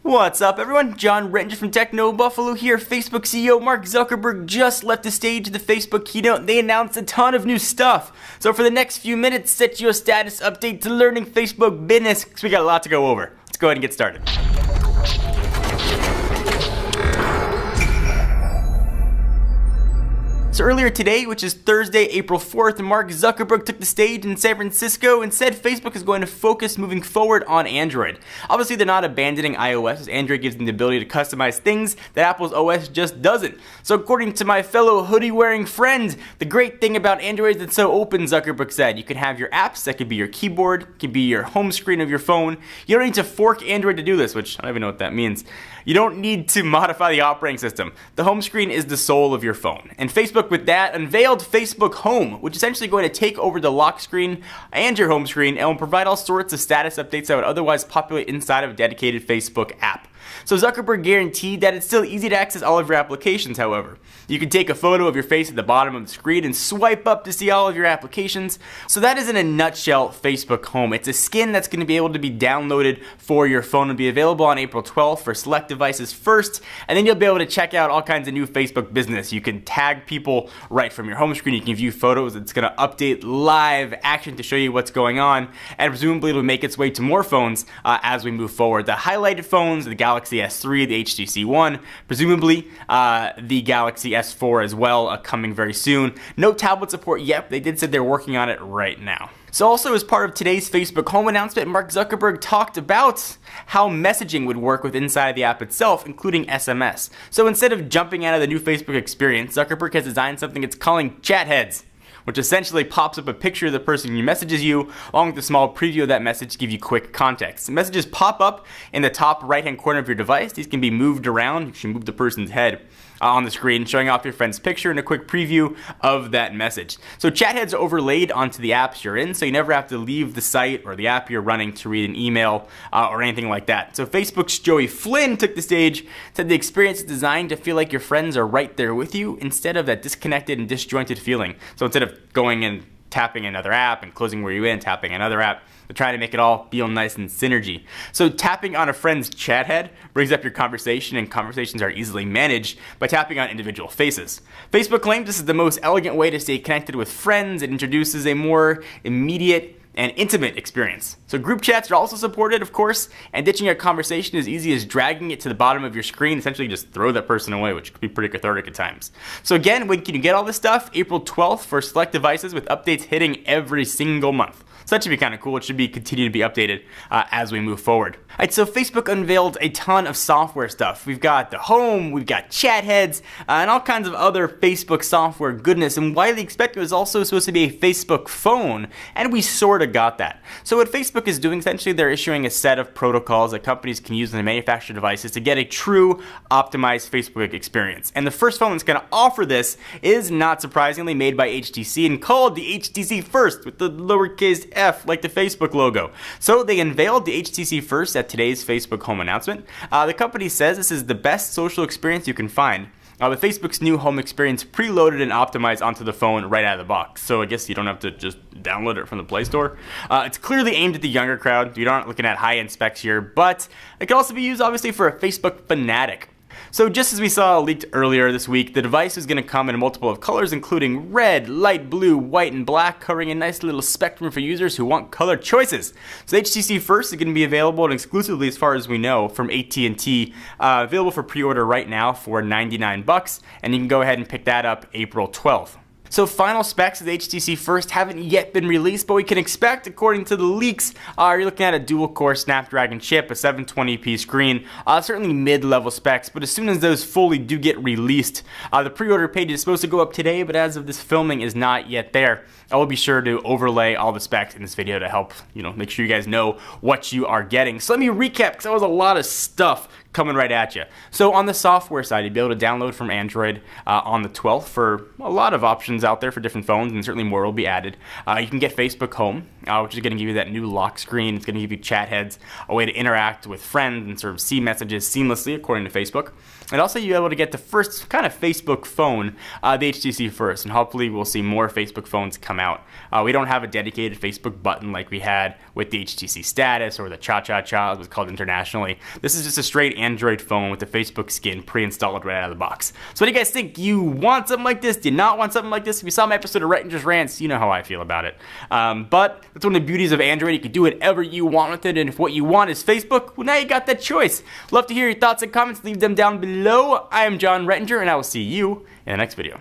What's up, everyone? John Rettinger from Techno Buffalo here. Facebook CEO Mark Zuckerberg just left the stage of the Facebook keynote. They announced a ton of new stuff. So for the next few minutes, set your status update to learning Facebook business, because we got a lot to go over. Let's go ahead and get started. So earlier today, which is Thursday, April 4th, Mark Zuckerberg took the stage in San Francisco and said Facebook is going to focus moving forward on Android. Obviously, they're not abandoning iOS, as Android gives them the ability to customize things that Apple's OS just doesn't. So according to my fellow hoodie-wearing friend, the great thing about Android is it's so open, Zuckerberg said. You can have your apps, that could be your keyboard, could be your home screen of your phone. You don't need to fork Android to do this, which I don't even know what that means. You don't need to modify the operating system. The home screen is the soul of your phone. And Facebook, with that, unveiled Facebook Home, which is essentially going to take over the lock screen and your home screen and will provide all sorts of status updates that would otherwise populate inside of a dedicated Facebook app. So Zuckerberg guaranteed that it's still easy to access all of your applications, however. You can take a photo of your face at the bottom of the screen and swipe up to see all of your applications. So that is in a nutshell Facebook Home. It's a skin that's going to be able to be downloaded for your phone and be available on April 12th for select devices first, and then you'll be able to check out all kinds of new Facebook business. You can tag people right from your home screen. You can view photos. It's going to update live action to show you what's going on, and presumably it'll make its way to more phones as we move forward. The highlighted phones, the Galaxy S3, the HTC One, presumably the Galaxy S4 as well, coming very soon. No tablet support yet, they did say they're working on it right now. So also as part of today's Facebook Home announcement, Mark Zuckerberg talked about how messaging would work with inside the app itself, including SMS. So instead of jumping out of the new Facebook experience, Zuckerberg has designed something it's calling Chat Heads, which essentially pops up a picture of the person who messages you, along with a small preview of that message to give you quick context. The messages pop up in the top right-hand corner of your device. These can be moved around. You can move the person's head on the screen, showing off your friend's picture and a quick preview of that message. So chat heads are overlaid onto the apps you're in, so you never have to leave the site or the app you're running to read an email or anything like that. So Facebook's Joey Flynn took the stage, said the experience is designed to feel like your friends are right there with you instead of that disconnected and disjointed feeling. So instead of going and tapping another app and closing where you're in, tapping another app, they're trying to make it all feel nice and synergy. So tapping on a friend's chat head brings up your conversation, and conversations are easily managed by tapping on individual faces. Facebook claims this is the most elegant way to stay connected with friends. It introduces a more immediate and intimate experience. So group chats are also supported, of course, and ditching a conversation as easy as dragging it to the bottom of your screen. Essentially just throw that person away, which could be pretty cathartic at times. So again, when can you get all this stuff? April 12th for select devices, with updates hitting every single month. So that should be kind of cool. It should be continue to be updated as we move forward. All right, so Facebook unveiled a ton of software stuff. We've got the Home, we've got Chat Heads, and all kinds of other Facebook software goodness. And widely expected was also supposed to be a Facebook phone, and we sort of got that. So what Facebook is doing, essentially, they're issuing a set of protocols that companies can use on the manufactured devices to get a true optimized Facebook experience. And the first phone that's going to offer this is, not surprisingly, made by HTC and called the HTC First, with the lowercase f like the Facebook logo. So they unveiled the HTC First at today's Facebook Home announcement. The company says this is the best social experience you can find. With Facebook's new home experience preloaded and optimized onto the phone right out of the box. So I guess you don't have to just download it from the Play Store. It's clearly aimed at the younger crowd. You aren't looking at high-end specs here, but it can also be used, obviously, for a Facebook fanatic. So just as we saw leaked earlier this week, the device is going to come in multiple of colors, including red, light blue, white, and black, covering a nice little spectrum for users who want color choices. So HTC First is going to be available and exclusively, as far as we know, from AT&T, available for pre-order right now for $99, and you can go ahead and pick that up April 12th. So final specs of the HTC First haven't yet been released, but we can expect, according to the leaks, you're looking at a dual-core Snapdragon chip, a 720p screen, certainly mid-level specs, but as soon as those fully do get released, the pre-order page is supposed to go up today, but as of this filming is not yet there. I will be sure to overlay all the specs in this video to help, make sure you guys know what you are getting. So let me recap, because that was a lot of stuff coming right at you. So on the software side, you'd be able to download from Android on the 12th for a lot of options out there for different phones, and certainly more will be added. You can get Facebook Home. which is going to give you that new lock screen. It's going to give you chat heads, a way to interact with friends and sort of see messages seamlessly, according to Facebook. And also you'll be able to get the first kind of Facebook phone, the HTC First, and hopefully we'll see more Facebook phones come out. We don't have a dedicated Facebook button like we had with the HTC Status or the Cha-Cha-Cha, as it was called internationally. This is just a straight Android phone with the Facebook skin pre-installed right out of the box. So what do you guys think? You want something like this? Do you not want something like this? If you saw my episode of Rettingers Rants, you know how I feel about it. But that's one of the beauties of Android. You can do whatever you want with it, and if what you want is Facebook, well, now you got that choice. Love to hear your thoughts and comments. Leave them down below. I am Jon Rettinger, and I will see you in the next video.